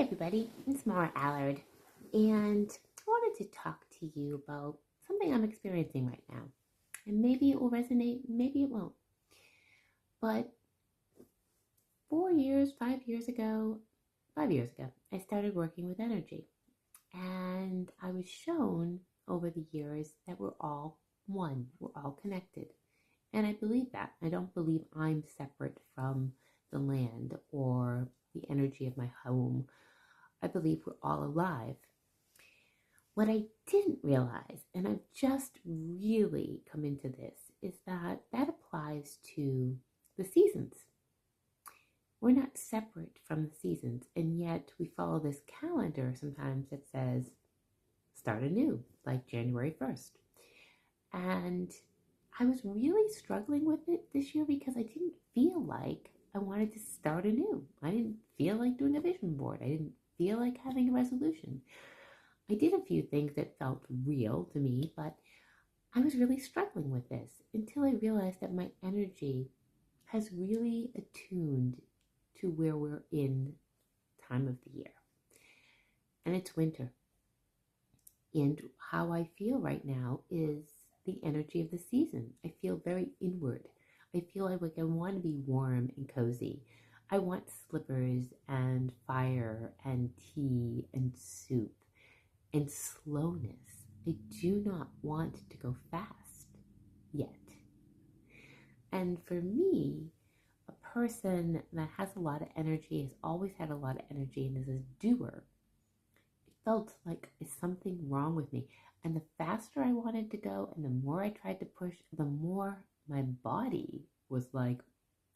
everybody, it's Mara Allard, and I wanted to talk to you about something I'm experiencing right now. And maybe it will resonate, maybe it won't. But 4 years, 5 years ago, 5 years ago, I started working with energy. And I was shown over the years that we're all one, we're all connected. And I believe that. I don't believe I'm separate from the land or the energy of my home. I believe we're all alive. What I didn't realize, and I've just really come into this, is that that applies to the seasons. We're not separate from the seasons, and yet we follow this calendar sometimes that says start anew, like January 1st. And I was really struggling with it this year because I didn't feel like I wanted to start anew. I didn't feel like doing a vision board. I didn't feel like having a resolution. I did a few things that felt real to me, but I was really struggling with this until I realized that my energy has really attuned to where we're in time of the year. And it's winter. And how I feel right now is the energy of the season. I feel very inward. I feel like I want to be warm and cozy. I want slippers and fire and tea and soup and slowness. I do not want to go fast yet. And for me, a person that has a lot of energy, has always had a lot of energy, and is a doer, it felt like is something wrong with me. And the faster I wanted to go and the more I tried to push, the more my body was like,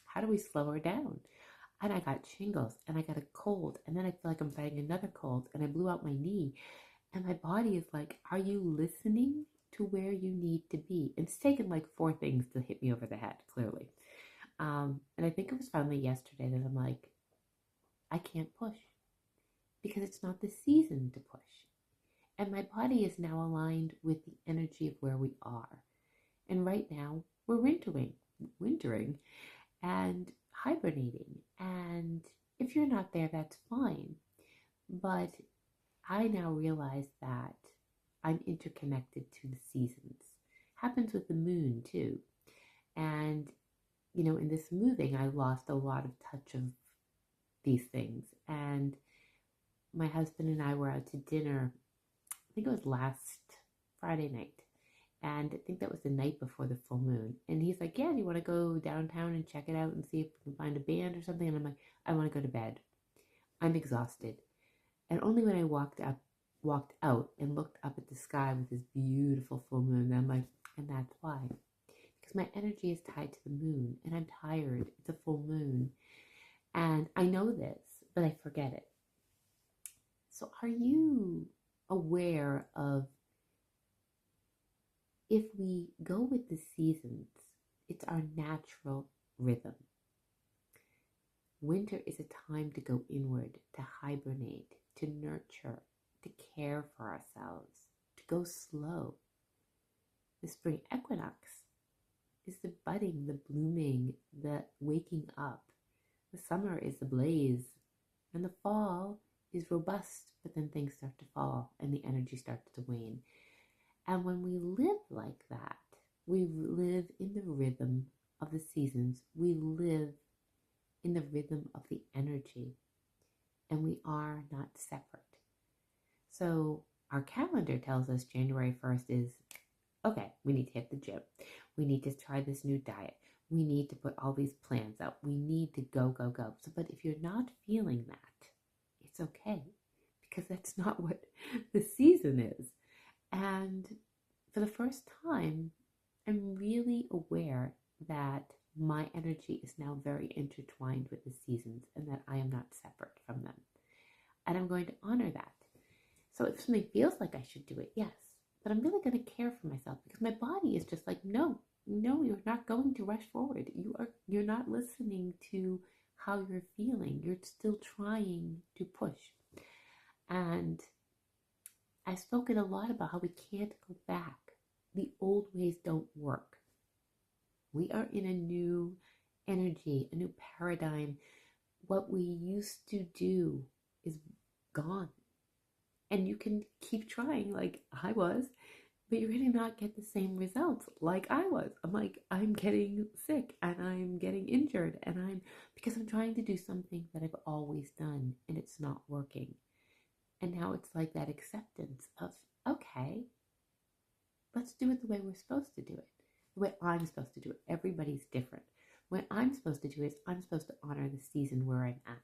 how do we slow her down? And I got shingles and I got a cold, and then I feel like I'm fighting another cold, and I blew out my knee. And my body is like, are you listening to where you need to be? It's taken like 4 things to hit me over the head, clearly. And I think it was finally yesterday that I'm like, I can't push because it's not the season to push. And my body is now aligned with the energy of where we are. And right now, we're wintering and hibernating. And if you're not there, that's fine. But I now realize that I'm interconnected to the seasons. Happens with the moon too. And, in this moving, I lost a lot of touch of these things. And my husband and I were out to dinner, I think it was last Friday night. And I think that was the night before the full moon. And he's like, yeah, do you want to go downtown and check it out and see if we can find a band or something? And I'm like, I want to go to bed. I'm exhausted. And only when I walked out and looked up at the sky with this beautiful full moon, I'm like, and that's why. Because my energy is tied to the moon and I'm tired. It's a full moon. And I know this, but I forget it. So are you aware of, if we go with the seasons, it's our natural rhythm. Winter is a time to go inward, to hibernate, to nurture, to care for ourselves, to go slow. The spring equinox is the budding, the blooming, the waking up. The summer is the blaze, and the fall is robust, but then things start to fall and the energy starts to wane. And when we live like that, we live in the rhythm of the seasons. We live in the rhythm of the energy, and we are not separate. So our calendar tells us January 1st is, okay, we need to hit the gym. We need to try this new diet. We need to put all these plans out. We need to go, go, go. So, but if you're not feeling that, it's okay, because that's not what the season is. And for the first time, I'm really aware that my energy is now very intertwined with the seasons and that I am not separate from them. And I'm going to honor that. So if something feels like I should do it, yes, but I'm really going to care for myself, because my body is just like, no, you're not going to rush forward. You're not listening to how you're feeling. You're still trying to push. And I've spoken a lot about how we can't go back. The old ways don't work. We are in a new energy, a new paradigm. What we used to do is gone. And you can keep trying like I was, but you're going to not get the same results like I was. I'm like, I'm getting sick and I'm getting injured because I'm trying to do something that I've always done and it's not working. And now it's like that acceptance of, okay, let's do it the way we're supposed to do it, the way I'm supposed to do it. Everybody's different. What I'm supposed to do is I'm supposed to honor the season where I'm at.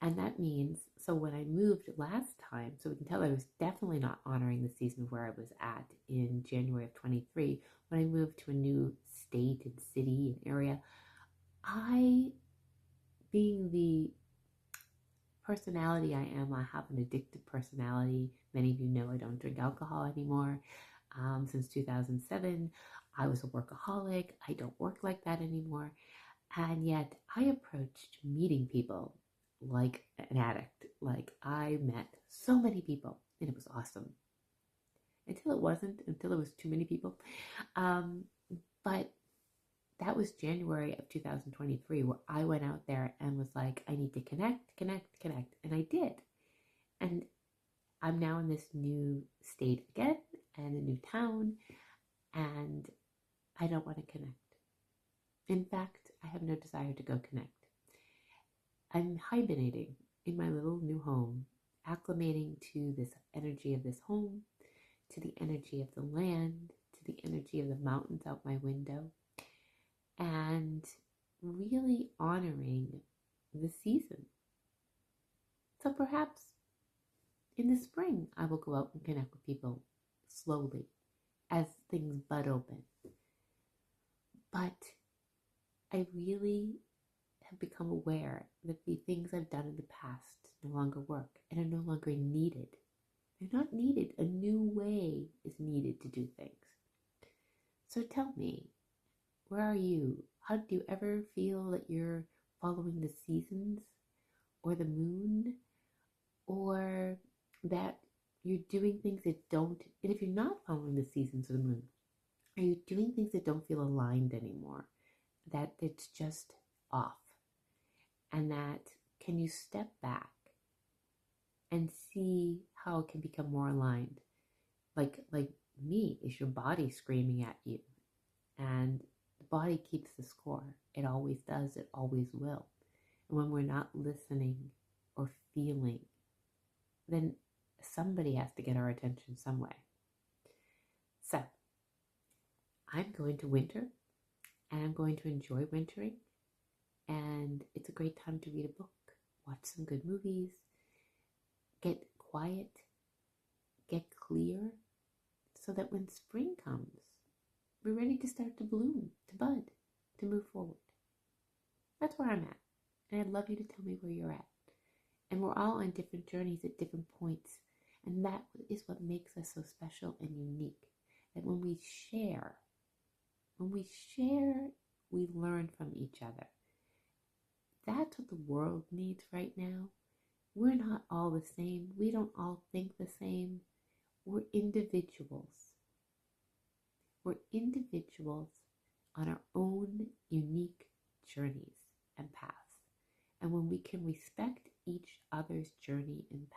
And that means, so when I moved last time, so we can tell I was definitely not honoring the season where I was at in January of 23. When I moved to a new state and city and area, I, being the personality I am, I have an addictive personality. Many of you know I don't drink alcohol anymore. Since 2007, I was a workaholic. I don't work like that anymore. And yet I approached meeting people like an addict. Like I met so many people and it was awesome. Until it wasn't, until it was too many people. But that was January of 2023 where I went out there and was like, I need to connect, connect, connect. And I did. And I'm now in this new state again and a new town. And I don't want to connect. In fact, I have no desire to go connect. I'm hibernating in my little new home, acclimating to this energy of this home, to the energy of the land, to the energy of the mountains out my window, and really honoring the season. So perhaps in the spring, I will go out and connect with people slowly as things bud open. But I really have become aware that the things I've done in the past no longer work and are no longer needed. They're not needed. A new way is needed to do things. So tell me, where are you? How do you ever feel that you're following the seasons or the moon, or that you're doing things that don't, and if you're not following the seasons or the moon, are you doing things that don't feel aligned anymore? That it's just off? And that can you step back and see how it can become more aligned? Like me, is your body screaming at you? And the body keeps the score. It always does. It always will. And when we're not listening or feeling, then somebody has to get our attention some way. So I'm going to winter and I'm going to enjoy wintering. And it's a great time to read a book, watch some good movies, get quiet, get clear, so that when spring comes, we're ready to start to bloom, to bud, to move forward. That's where I'm at. And I'd love you to tell me where you're at. And we're all on different journeys at different points. And that is what makes us so special and unique. That when we share, we learn from each other. That's what the world needs right now. We're not all the same. We don't all think the same. We're individuals. We're individuals on our own unique journeys and paths. And when we can respect each other's journey and